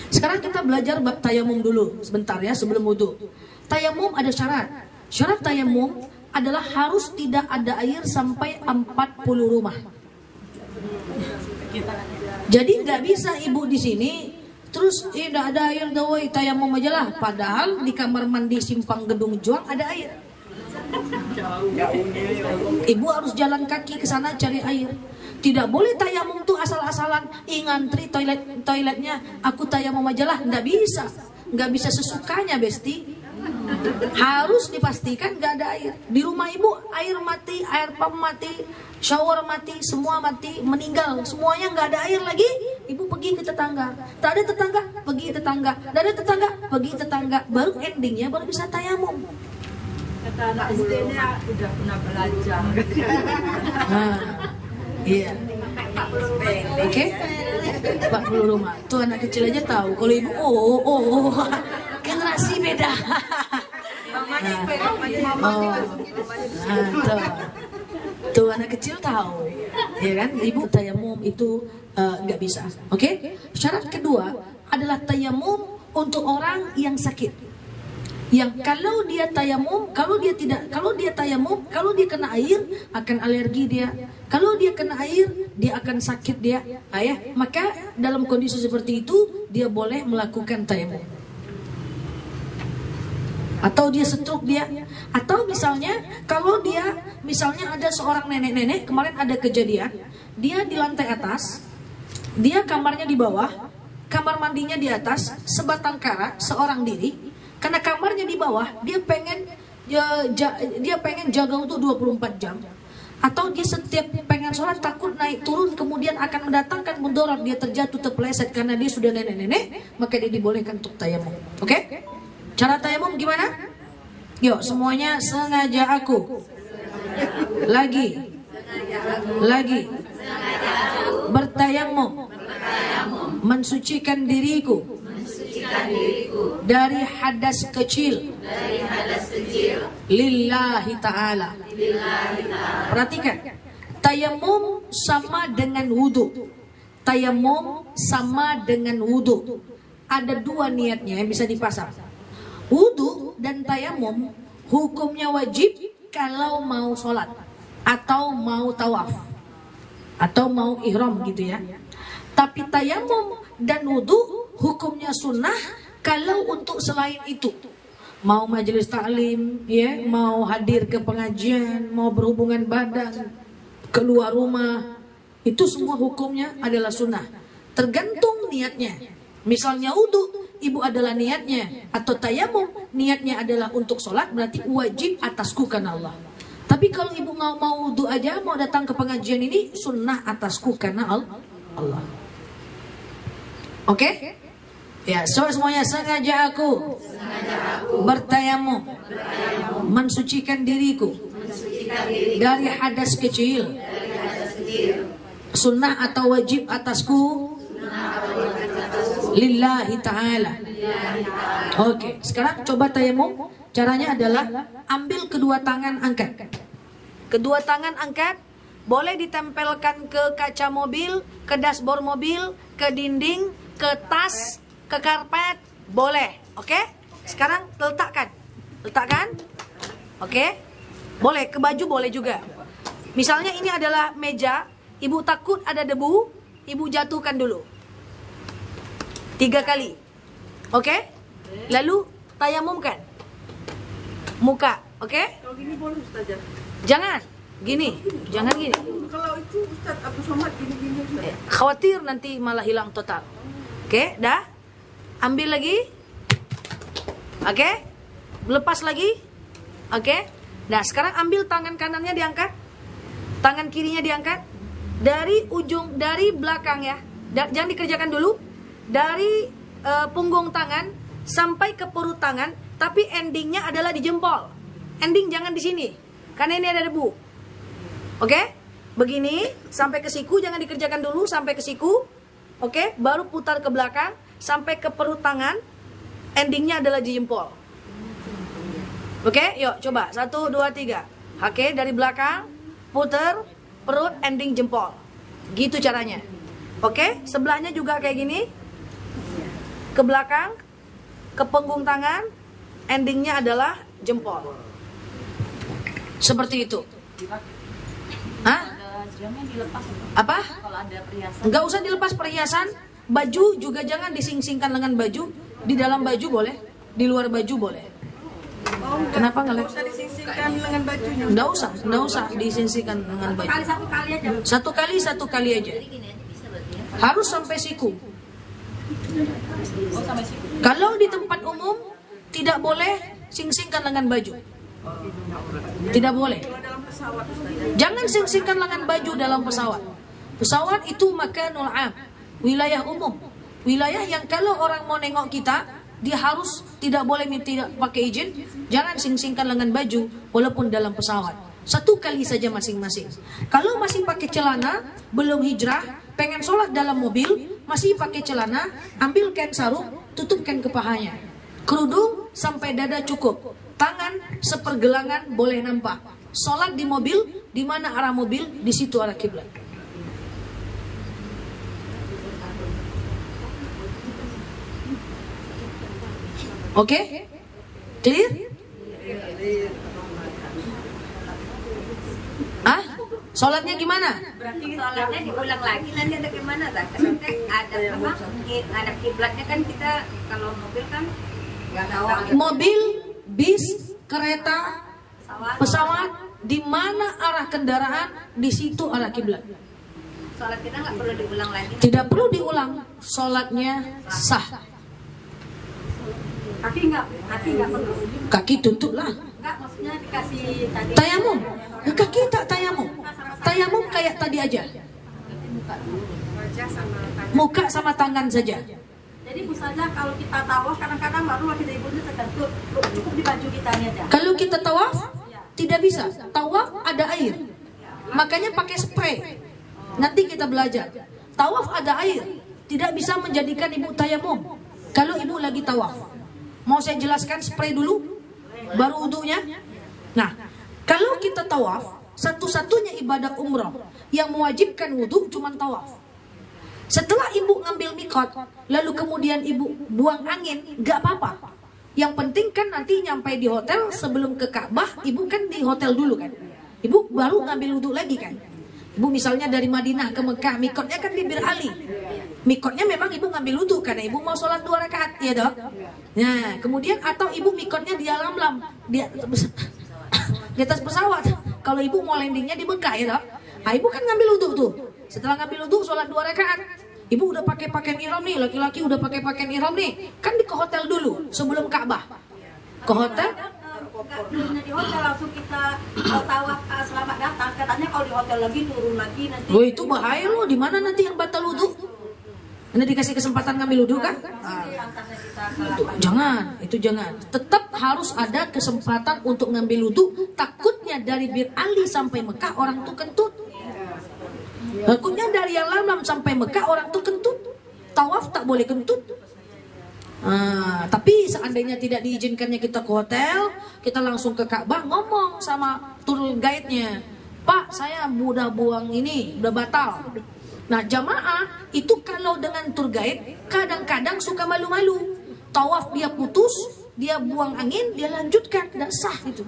Sekarang kita belajar bab tayamum dulu sebentar ya sebelum wudhu. Tayamum ada syarat. Syarat tayamum adalah harus tidak ada air sampai 40 rumah. Jadi nggak bisa ibu di sini terus tidak ada air dawai tayamum aja lah. Padahal di kamar mandi simpang Gedung Juang ada air. Ibu harus jalan kaki ke sana cari air. Tidak boleh tayamum tuh asal-asalan. Ngantri toiletnya aku tayamum aja lah. Nggak bisa sesukanya, Besti. Harus dipastikan nggak ada air. Di rumah ibu air mati, air pump mati, shower mati, semua mati, meninggal, semuanya nggak ada air lagi. Ibu pergi ke tetangga, tak ada tetangga, pergi tetangga, tak ada tetangga, pergi tetangga. Baru endingnya baru bisa tayamum. Kata anak SD-nya udah pernah belajar. Nah, iya. Oke, 40 rumah. Tuh anak kecil aja tahu. Kalau ibu, generasi beda. Tuh anak kecil tahu, ya kan? Ibu tayamum itu nggak bisa. Oke? Syarat kedua adalah tayamum untuk orang yang sakit. Yang kalau dia tayamum, kalau dia kena air akan alergi dia. Kalau dia kena air, dia akan sakit dia. Maka dalam kondisi seperti itu dia boleh melakukan tayamum. Atau dia stroke dia, atau misalnya kalau dia misalnya ada seorang nenek-nenek, kemarin ada kejadian, dia di lantai atas, dia kamarnya di bawah, kamar mandinya di atas, sebatang kara, seorang diri. Karena kamarnya di bawah, dia pengen jaga untuk 24 jam. Atau dia setiap pengen sholat takut naik turun kemudian akan mendatangkan mudarat, dia terjatuh terpeleset karena dia sudah nenek-nenek, maka dia dibolehkan untuk tayamum. Oke? Cara tayamum gimana? Yuk semuanya, sengaja aku. Lagi. Bertayamum. Mensucikan diriku dari hadas kecil lillahi ta'ala. Perhatikan, tayamum sama dengan wudu. Tayamum sama dengan wudu. Ada dua niatnya yang bisa dipasang. Wudu dan tayamum hukumnya wajib kalau mau sholat atau mau tawaf atau mau ihram gitu ya. Tapi tayamum dan wudu hukumnya sunnah kalau untuk selain itu. Mau majelis taklim, ya, mau hadir ke pengajian, mau berhubungan badan, keluar rumah, itu semua hukumnya adalah sunnah. Tergantung niatnya. Misalnya wudu, ibu adalah niatnya, atau tayamum niatnya adalah untuk sholat, berarti wajib atasku karena Allah. Tapi kalau ibu mau wudu aja, mau datang ke pengajian ini, sunnah atasku karena Allah. Oke? Ya, semuanya, sengaja aku bertayamum, mensucikan diriku dari hadas kecil, sunnah atau wajib atasku lillahi ta'ala. Oke, sekarang coba tayamum. Caranya adalah ambil kedua tangan angkat. Kedua tangan angkat, boleh ditempelkan ke kaca mobil, ke dashboard mobil, ke dinding, ke tas, ke karpet, boleh. Oke? Sekarang letakkan. Oke? Boleh, ke baju boleh juga. Misalnya ini adalah meja, ibu takut ada debu, ibu jatuhkan dulu 3 kali. Oke? Lalu tayamumkan muka. Oke? Kalau gini boleh Ustazah? Jangan gini. Kalau itu Ustaz Abu Somad gini-gini Ustaz. Khawatir nanti malah hilang total. Oke, dah. Ambil lagi. Oke. Lepas lagi. Oke. Nah, sekarang ambil tangan kanannya diangkat. Tangan kirinya diangkat. Dari belakang ya. Jangan dikerjakan dulu. Dari punggung tangan sampai ke perut tangan, tapi endingnya adalah di jempol. Ending jangan di sini. Karena ini ada debu. Oke? Begini sampai ke siku, jangan dikerjakan dulu sampai ke siku. Oke, baru putar ke belakang sampai ke perut tangan, endingnya adalah di jempol. Oke, yuk coba 1, 2, 3. Oke, dari belakang putar perut, ending jempol. Gitu caranya. Oke, sebelahnya juga kayak gini. Ke belakang, ke punggung tangan, endingnya adalah jempol. Seperti itu. Hah? Apa? Enggak usah dilepas perhiasan. Baju juga jangan dising-singkan dengan baju. Di dalam baju boleh, di luar baju boleh. Kenapa nggak usah disisihkan dengan bajunya? Enggak usah dising-singkan dengan baju. Satu kali aja. Harus sampai siku. Kalau di tempat umum tidak boleh sing-singkan lengan baju. Tidak boleh. Jangan sing-singkan lengan baju dalam pesawat. Pesawat itu makanul am, wilayah umum. Wilayah yang kalau orang mau nengok kita, dia harus tidak boleh tidak pakai izin. Jangan sing-singkan lengan baju walaupun dalam pesawat. 1 kali saja masing-masing. Kalau masih pakai celana, belum hijrah, pengen sholat dalam mobil, masih pakai celana, ambilkan sarung, tutupkan kepahanya. Kerudung sampai dada cukup. Tangan sepergelangan boleh nampak. Sholat di mobil, di mana arah mobil, di situ arah kiblat. Oke? Clear? Ah? Sholatnya gimana? Berarti sholatnya diulang lagi nanti ada gimana tak? Nanti ada apa? Ada kiblatnya kan kita kalau mobil kan nggak tahu. Mobil, bis, kereta, pesawat, di mana arah kendaraan, di situ arah kiblat. Sholat kita nggak perlu diulang lagi. Tidak perlu diulang, sholatnya sah. Kaki nggak perlu. Kaki tutup lah. Nggak, maksudnya dikasih tadi. Tayamum, kaki tak tayamum. Tayamum kayak tadi aja. Muka sama tangan saja. Jadi misalnya kalau kita tawaf kadang-kadang baru kita ibunya terkentut, cukup di baju kita ini aja. Kalau kita tawaf, tidak bisa. Tawaf ada air, makanya pakai spray. Nanti kita belajar. Tawaf ada air, tidak bisa menjadikan ibu tayamum. Kalau ibu lagi tawaf, mau saya jelaskan spray dulu, baru wudunya. Nah, kalau kita tawaf, satu-satunya ibadah umrah yang mewajibkan wudu cuma tawaf. Setelah ibu ngambil mikot, lalu kemudian ibu buang angin, gak apa-apa. Yang penting kan nanti nyampe di hotel sebelum ke Ka'bah, ibu kan di hotel dulu kan. Ibu baru ngambil wudu lagi kan. Ibu misalnya dari Madinah ke Mekah, mikotnya kan di Bir Ali. Mikotnya memang ibu ngambil wudu karena ibu mau sholat 2 rakaat, ya dok. Nah, kemudian atau ibu mikotnya di alam-lam, di atas pesawat. Kalau ibu mau landingnya di Mekah, ya dok. Nah, ibu kan ngambil wudu tuh. Setelah ngambil wudu, sholat 2 rakaat. Ibu udah pakai pakaian ihram nih, laki-laki udah pakai pakaian ihram nih. Kan di ke hotel dulu sebelum Ka'bah. Ke hotel? Dulunya di hotel langsung kita tawaf selamat datang. Katanya kalau di hotel lagi turun lagi nanti. Oh, itu bahaya loh. Di mana nanti yang batal wudu? Anda dikasih kesempatan ngambil wudu kan? Itu jangan. Tetap harus ada kesempatan untuk ngambil wudu. Takutnya dari Bir Ali sampai Mekah orang tuh kentut. Takutnya dari yang lam sampai Mekah orang tuh kentut. Tawaf tak boleh kentut. Tapi seandainya tidak diizinkannya kita ke hotel, kita langsung ke Ka'bah, ngomong sama tour guide-nya, Pak, saya udah buang ini, udah batal. Nah, jamaah itu kalau dengan tour guide kadang-kadang suka malu-malu. Tawaf dia putus, dia buang angin, dia lanjutkan, tidak sah itu.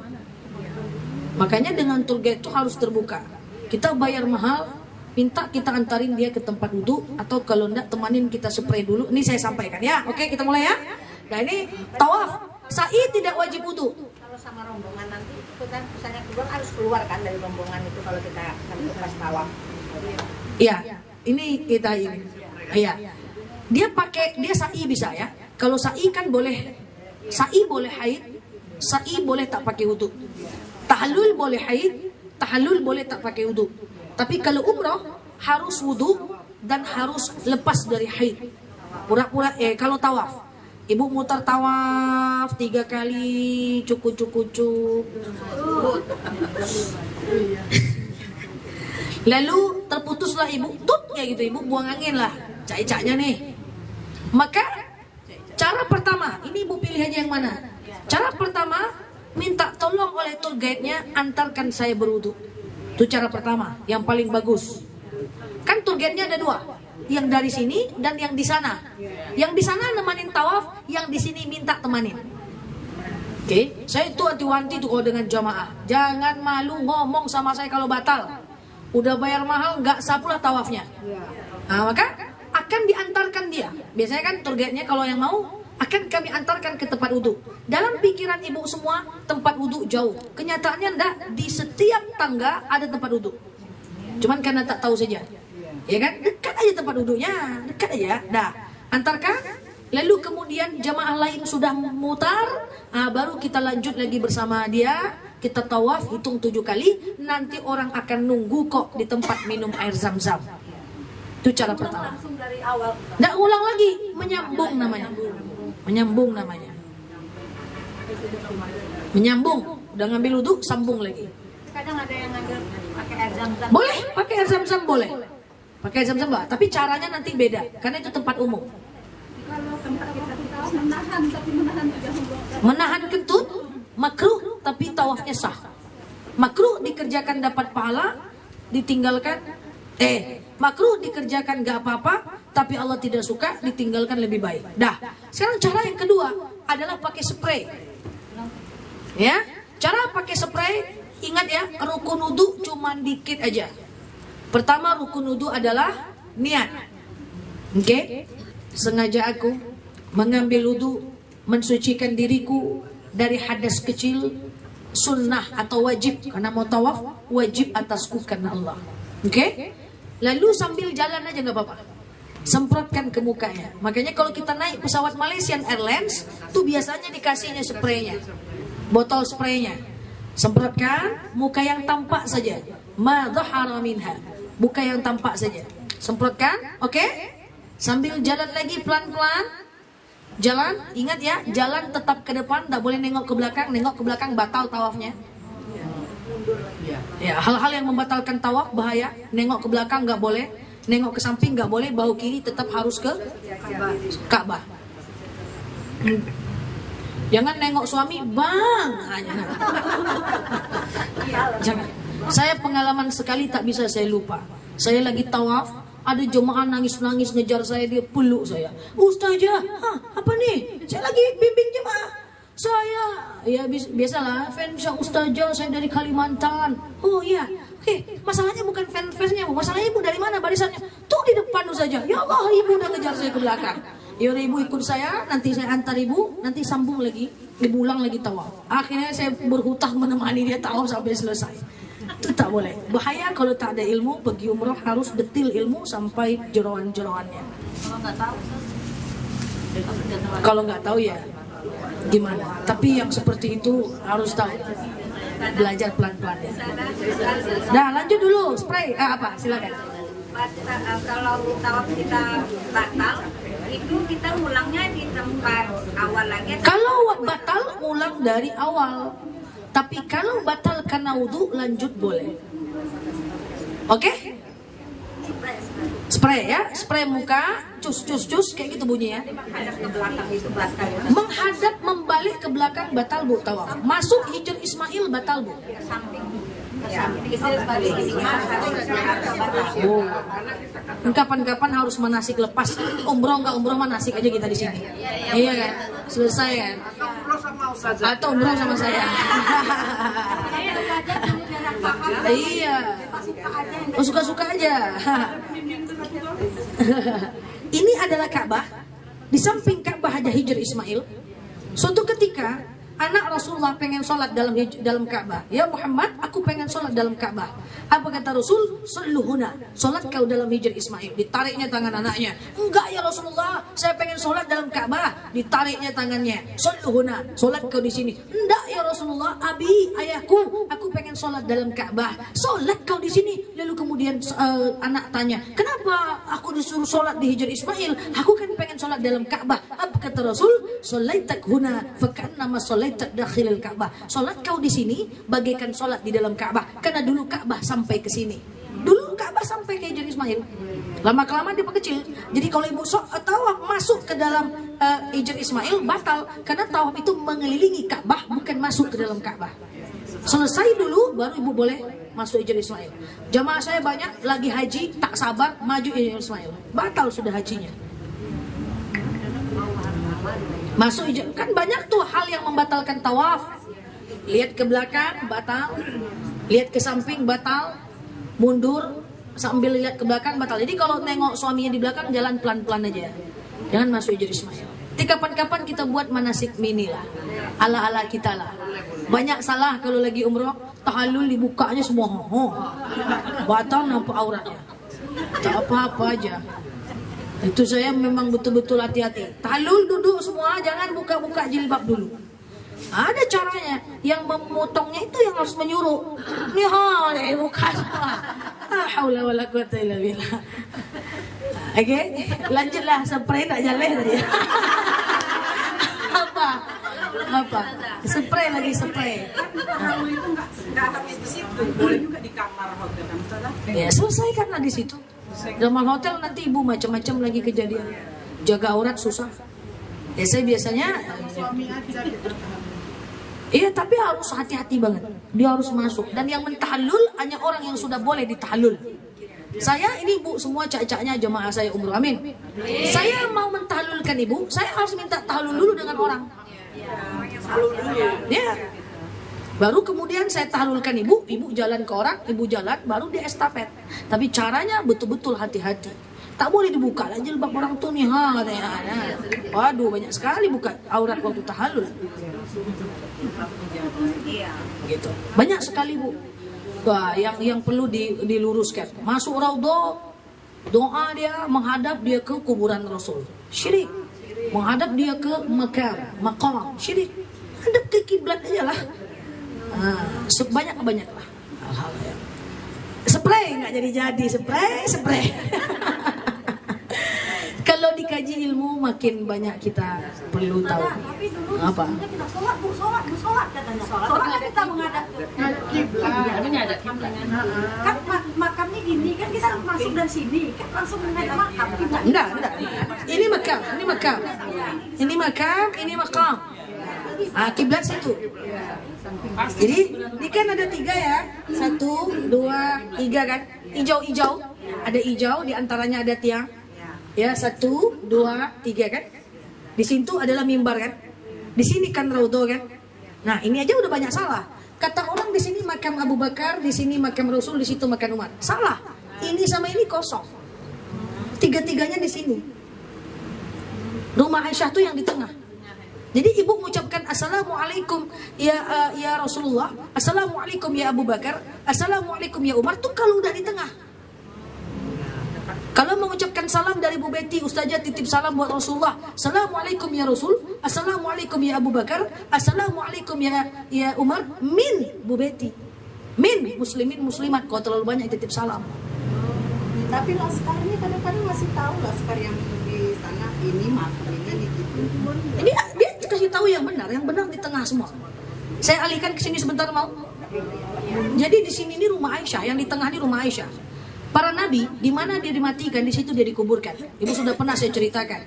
Makanya dengan tour guide itu harus terbuka. Kita bayar mahal, minta kita antarin dia ke tempat wudhu, atau kalau enggak temanin kita spray dulu. Ini saya sampaikan ya. Oke, kita mulai ya. Nah, ini tawaf, sa'i tidak wajib wudhu. Kalau sama rombongan nanti itu kan misalnya keluar harus keluar kan dari rombongan itu kalau kita pas tawaf. Iya, ini kita ini. Iya. Dia sa'i bisa ya. Kalau sa'i kan boleh, sa'i boleh haid, sa'i boleh tak pakai wudhu. Tahallul boleh haid, tahallul boleh tak pakai wudhu. Tapi kalau umrah harus wudhu dan harus lepas dari haid. Pura-pura kalau tawaf, ibu mutar tawaf 3 kali, cukup. Lalu terputuslah ibu, kayak gitu, ibu buang angin lah, cak-caknya nih. Maka cara pertama, ini ibu pilih aja yang mana. Cara pertama, minta tolong oleh tour guide-nya antarkan saya berwudu. Itu cara pertama, yang paling bagus. Kan tour guide-nya ada 2, yang dari sini dan yang di sana. Yang di sana nemanin tawaf, yang di sini minta temanin. Oke, saya itu hati-hati tuh kalau dengan jamaah. Jangan malu ngomong sama saya kalau batal. Udah bayar mahal, nggak sah pula tawafnya. Nah, maka akan diantarkan dia. Biasanya kan tour guide-nya kalau yang mau, akan kami antarkan ke tempat wudhu. Dalam pikiran ibu semua, tempat wudhu jauh. Kenyataannya enggak, di setiap tangga ada tempat wudhu. Cuman karena tak tahu saja. Ya kan? Dekat aja tempat wudhunya, dekat aja. Dah, antarkan, Lalu kemudian jamaah lain sudah mutar, baru kita lanjut lagi bersama dia. Kita tawaf, hitung 7 kali. Nanti orang akan nunggu kok di tempat minum air zam-zam. Itu cara pertama. Langsung dari awal. Nggak ulang lagi, menyambung namanya. Menyambung namanya. Menyambung. Udah ngambil wudhu, sambung lagi. Kadang ada yang ngambil pakai air zam-zam. Boleh, pakai air zam-zam boleh. Pakai air zam-zam boleh. Tapi caranya nanti beda, karena itu tempat umum. Kalau tempat kita menahan, tapi menahan tidak Menahan kentut, makruh, tapi tawafnya sah. Makruh dikerjakan dapat pahala, ditinggalkan, makruh dikerjakan gak apa-apa, tapi Allah tidak suka, ditinggalkan lebih baik. Dah, sekarang cara yang kedua adalah pakai spray. Ya, cara pakai spray, ingat ya, rukun wudu cuma dikit aja. Pertama rukun wudu adalah niat. Oke? Sengaja aku mengambil wudu, mensucikan diriku dari hadas kecil, sunnah atau wajib, karena mau tawaf wajib atasku karena Allah. Oke? Lalu sambil jalan aja nggak apa-apa, semprotkan ke mukanya. Makanya kalau kita naik pesawat Malaysian Airlines tuh biasanya dikasihnya spraynya, botol spraynya. Semprotkan muka yang tampak saja, ma dhahara minha, muka yang tampak saja, semprotkan. Oke? Sambil jalan lagi pelan-pelan. Jalan, ingat ya, jalan tetap ke depan, tidak boleh nengok ke belakang batal tawafnya. Ya, hal-hal yang membatalkan tawaf bahaya. Nengok ke belakang nggak boleh, nengok ke samping nggak boleh, bahu kiri tetap harus ke Ka'bah. Jangan nengok suami, bang. Jangan. Saya pengalaman sekali tak bisa saya lupa. Saya lagi tawaf. Ada jemaah nangis-nangis ngejar saya, dia peluk saya. Ustazah, apa nih? Saya lagi bimbing jemaah. Saya, ya biasalah, fans Ustazah, saya dari Kalimantan. Oh iya, oke. Masalahnya bukan fansnya, masalahnya ibu dari mana barisannya? Tuh di depan saja. Ya Allah, ibu udah ngejar saya ke belakang. Ya ibu ikut saya, nanti saya antar ibu, nanti sambung lagi, ibu ulang lagi tawaf. Akhirnya saya berhutang menemani dia tawaf sampai selesai. Itu tak boleh. Bahaya kalau tak ada ilmu. Pergi umrah harus detil ilmu sampai jeroan-jeroannya. Kalau nggak tahu ya gimana. Tapi yang seperti itu harus tahu. Belajar pelan-pelan ya. Nah lanjut dulu. Spray. Apa? Silakan. Kalau tawaf kita batal, itu kita ulangnya di tempat awal lagi. Kalau batal, ulang dari awal. Tapi kalau batal karena wudu, lanjut boleh. Oke? Spray ya, spray muka, cus kayak gitu bunyinya. Menghadap membalik ke belakang batal bu tawaf. Masuk Hijr Ismail batal bu. Oh. Kapan-kapan harus manasik lepas. Umroh nggak umroh manasik aja kita di sini. Iya kan? Selesai kan? Atau umroh sama saya. Iya. Oh, suka-suka aja. Ini adalah Ka'bah. Di samping Ka'bah ada Hijr Ismail. Suatu ketika anak Rasulullah pengen sholat dalam Ka'bah. Ya Muhammad, aku pengen sholat dalam Ka'bah. Apa kata Rasul? Salluhuna, sholat kau dalam Hijr Ismail. Ditariknya tangan anaknya. Enggak ya Rasulullah, saya pengen sholat dalam Ka'bah. Ditariknya tangannya. Salluhuna, sholat kau di sini. Enggak ya Rasulullah, abi, ayahku, aku pengen sholat dalam Ka'bah. Sholat kau di sini. Lalu kemudian anak tanya, kenapa aku disuruh sholat di Hijr Ismail? Aku kan pengen sholat dalam Ka'bah. Apa kata Rasul? Sholaitak huna, fakannama sholaitak dakhilil Ka'bah. Sholat kau di sini bagaikan sholat di dalam Ka'bah. Karena dulu Ka'bah sampai ke sini. Dulu Ka'bah sampai ke Hijr Ismail. Lama-kelamaan dia kecil. Jadi kalau ibu tawaf masuk ke dalam Hijr Ismail batal. Karena tawaf itu mengelilingi Ka'bah, bukan masuk ke dalam Ka'bah. Selesai dulu baru ibu boleh masuk Hijr Ismail. Jamaah saya banyak lagi haji, tak sabar maju Hijr Ismail. Batal sudah hajinya. Masuk Hijr, kan banyak tuh hal yang membatalkan tawaf. Lihat ke belakang batal, lihat ke samping batal, mundur sambil lihat ke belakang batal. Jadi kalau nengok suaminya di belakang jalan pelan-pelan aja, jangan masuk Hijr Ismail. Jadi kapan-kapan kita buat manasik mini lah, ala-ala kita lah. Banyak salah kalau lagi umroh, tahallul dibukanya semua, batal nampak auratnya, tak apa-apa aja. Itu saya memang betul-betul hati-hati. Tahlul duduk semua, jangan buka-buka jilbab dulu. Ada caranya. Yang memotongnya itu yang harus menyuruh. Nih bukan. La haula wala quwata illa billah. Oke, lanjutlah spray tak jalan tadi. Apa? Spray lagi spray. Kalau itu nggak habis di situ, boleh juga di kamar hotel kan Ustazah? Ya selesaikanlah di situ. Dalam hotel nanti ibu macam-macam lagi kejadian. Jaga aurat susah. Ya saya biasanya. Iya tapi harus hati-hati banget. Dia harus masuk. Dan yang mentahallul hanya orang yang sudah boleh ditahallul. Saya ini bu semua cak-caknya jemaah saya umroh, amin. Saya mau mentahallulkan ibu, saya harus minta tahallul dulu dengan orang. Ya. Baru kemudian saya tahallulkan ibu jalan ke orang, ibu jalan, baru dia estafet. Tapi caranya betul-betul hati-hati. Tak boleh dibuka lah jilbab orang tuh nih, katanya. Waduh, banyak sekali buka aurat waktu tahallul. Gitu. Banyak sekali bu. Wah, yang perlu diluruskan. Masuk raudhah, doa dia menghadap dia ke kuburan Rasul. Syirik. Menghadap dia ke maqam, syirik. Hadap ke kiblat aja lah. Sebanyak-banyak lah. Spray nggak jadi spray. Kalau dikaji ilmu makin banyak kita perlu tahu. Apa? Kita sholat katanya. Sholat kita menghadap kiblat. Ini ada kiblat. Kan makamnya gini kan kita masuk dari sini kan langsung menghadap makam kiblat. Enggak. Ini makam. Kiblat situ. Jadi ini kan ada 3 ya. 1, 2, 3 kan. Hijau. Ada hijau, di antaranya ada tiang. Ya, 1, 2, 3 kan. Di situ adalah mimbar kan. Di sini kan raudhah kan. Nah, ini aja udah banyak salah. Kata orang di sini makam Abu Bakar, di sini makam Rasul, di situ makam Umar. Salah. Ini sama ini kosong. 3-tiganya di sini. Rumah Aisyah tuh yang di tengah. Jadi ibu mengucapkan assalamualaikum ya Rasulullah, assalamualaikum ya Abu Bakar, assalamualaikum ya Umar tuh kalau udah di tengah. Kalau mengucapkan salam dari Bu Betty, Ustazah titip salam buat Rasulullah. Assalamualaikum ya Rasul, assalamualaikum ya Abu Bakar, assalamualaikum ya Umar, min Bu Betty. Min muslimin muslimat, kalau terlalu banyak titip salam. Tapi laskar ini kadang-kadang masih tahu laskar yang di sana ini makam ini gitu. Ini dia kasih tahu yang benar di tengah semua. Saya alihkan ke sini sebentar mau. Jadi di sini ini rumah Aisyah, yang di tengah ini rumah Aisyah. Para nabi, di mana dia dimatikan, di situ dia dikuburkan. Ibu sudah pernah saya ceritakan.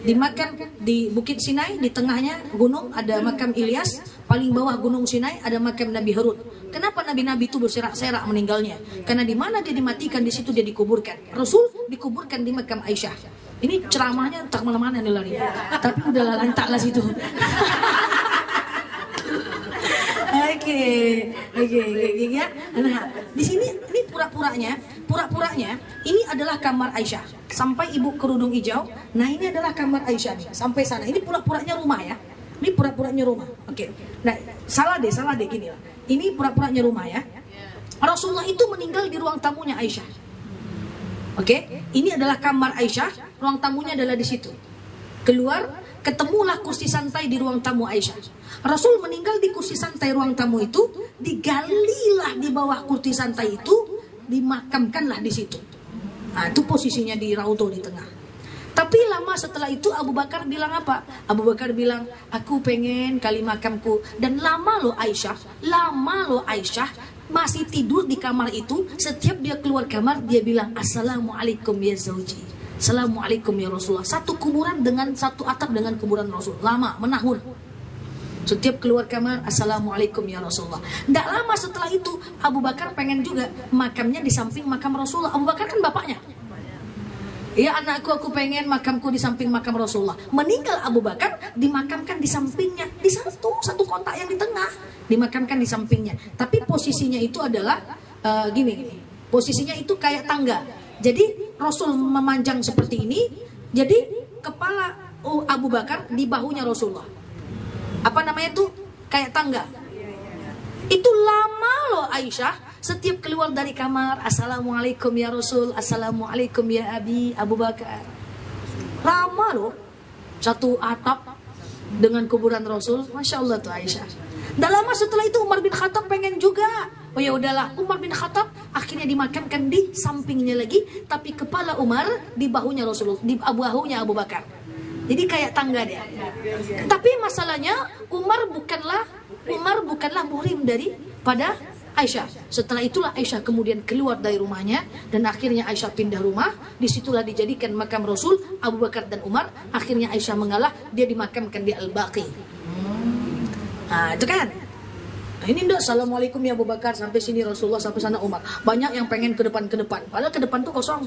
Di makam di Bukit Sinai, di tengahnya gunung ada makam Ilyas, paling bawah gunung Sinai ada makam Nabi Harun. Kenapa nabi-nabi itu berserak-serak meninggalnya? Karena di mana dia dimatikan, di situ dia dikuburkan. Rasul dikuburkan di makam Aisyah. Ini ceramahnya tak mana-mana nih lari. Tapi udah lantaklah situ. Oke, ya. Nah, di sini ini pura-puranya ini adalah kamar Aisyah. Sampai ibu kerudung hijau. Nah, ini adalah kamar Aisyah nih. Sampai sana. Ini pura-puranya rumah ya. Ini pura-puranya rumah. Oke. Nah, salah deh gini lah. Ini pura-puranya rumah ya. Rasulullah itu meninggal di ruang tamunya Aisyah. Oke. Ini adalah kamar Aisyah, ruang tamunya adalah di situ. Keluar, ketemulah kursi santai di ruang tamu Aisyah. Rasul meninggal di kursi santai ruang tamu itu, digalilah di bawah kursi santai itu, dimakamkanlah di situ. Nah, itu posisinya di raudhah di tengah. Tapi lama setelah itu Abu Bakar bilang apa? Abu Bakar bilang, aku pengen kali makamku. Dan lama loh Aisyah masih tidur di kamar itu. Setiap dia keluar kamar dia bilang, assalamualaikum ya zauji, assalamualaikum ya Rasulullah. Satu kuburan dengan satu atap dengan kuburan Rasul. Lama, menahun. Setiap keluar kamar, assalamualaikum ya Rasulullah. Tidak lama setelah itu Abu Bakar pengen juga makamnya di samping makam Rasulullah. Abu Bakar kan bapaknya. Ya anakku, aku pengen makamku di samping makam Rasulullah. Meninggal Abu Bakar, dimakamkan di sampingnya. Di satu kotak yang di tengah, dimakamkan di sampingnya. Tapi posisinya itu adalah gini. Posisinya itu kayak tangga. Jadi Rasul memanjang seperti ini. Jadi kepala Abu Bakar di bahunya Rasulullah. Apa namanya itu? Kayak tangga. Itu lama loh Aisyah. Setiap keluar dari kamar, assalamualaikum ya Rasul, assalamualaikum ya Abi Abu Bakar. Lama loh. Satu atap dengan kuburan Rasul. Masya Allah tuh Aisyah. Tidak lama setelah itu Umar bin Khattab pengen juga. Oh ya udahlah, Umar bin Khattab akhirnya dimakamkan di sampingnya lagi, tapi kepala Umar di bahunya Rasulullah, di bahunya Abu Bakar. Jadi kayak tangga dia. Tapi masalahnya Umar bukanlah muhrim daripada Aisyah. Setelah itulah Aisyah kemudian keluar dari rumahnya dan akhirnya Aisyah pindah rumah. Disitulah dijadikan makam Rasul, Abu Bakar dan Umar. Akhirnya Aisyah mengalah, dia dimakamkan di Al-Baqi. Nah itu kan. Nah, ini enggak, Assalamualaikum ya Abu Bakar, sampai sini Rasulullah, sampai sana Umar. Banyak yang pengen ke depan. Padahal ke depan tuh kosong.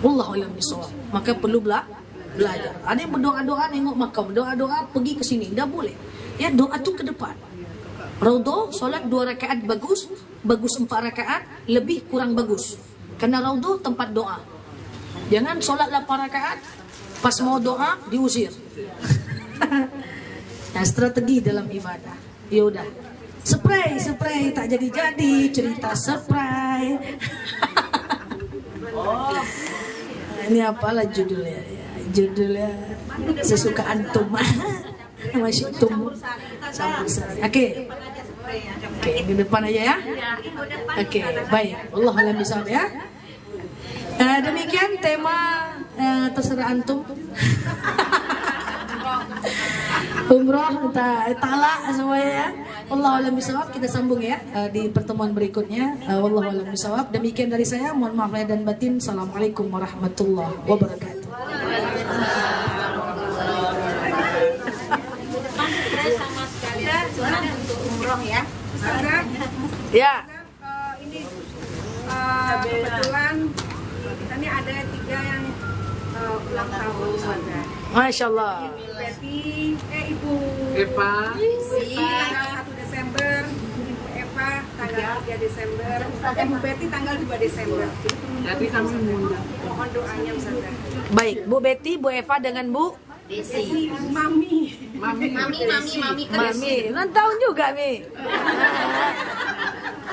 Wallahu a'lam bishawab. Maka perlu belajar. Ada yang berdoa-doa nengok makam, doa-doa pergi ke sini, enggak boleh. Ya doa tuh ke depan. Raudhah solat 2 rakaat bagus 4 rakaat lebih kurang bagus. Karena Raudhah tempat doa. Jangan solat 8 rakaat pas mau doa diusir. Nah, strategi dalam ibadah. Ya udah. Spray tak jadi cerita spray. Ini apalah judulnya ya. Judulnya sesuka antum. Masih tumbuh. Oke, di depan aja ya. Oke, baik. Allah alam bisawab ya. Demikian tema terserah antum. Umroh, talak semuanya ya. Allah alam bisawab. Kita sambung ya di pertemuan berikutnya. Wallahu alam bisawab. Demikian dari saya. Mohon maaf lahir dan batin. Assalamualaikum warahmatullahi wabarakatuh. Sama sekali untuk umroh ya. Ustazah, Ya. ini kebetulan kita ini ada 3 yang ulang tahun Ustazah. Masya Allah. Ibu Eva tanggal 1 Desember, Ibu Eva tanggal 3 Desember, Ibu Betty tanggal 2 Desember. Jadi kami mohon doanya Ustazah. Baik, Bu Betty, Bu Eva dengan Bu Desi. Mami. Mami. Ulang tahun juga, Mi.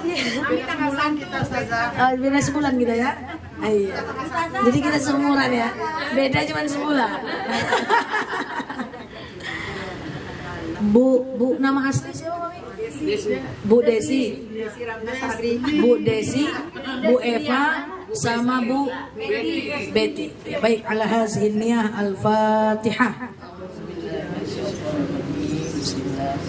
Mami tanggal 1 kita Ustazah. Beda sebulan kita ya. Iya. Jadi kita seumuran ya. Beda cuma sebulan. Bu nama asli siapa, Mami? Bu Desi. Bu Desi, Bu Eva sama Bu Betty. Ya, baik, ala hazihi niyah al-Fatihah. Bismillah.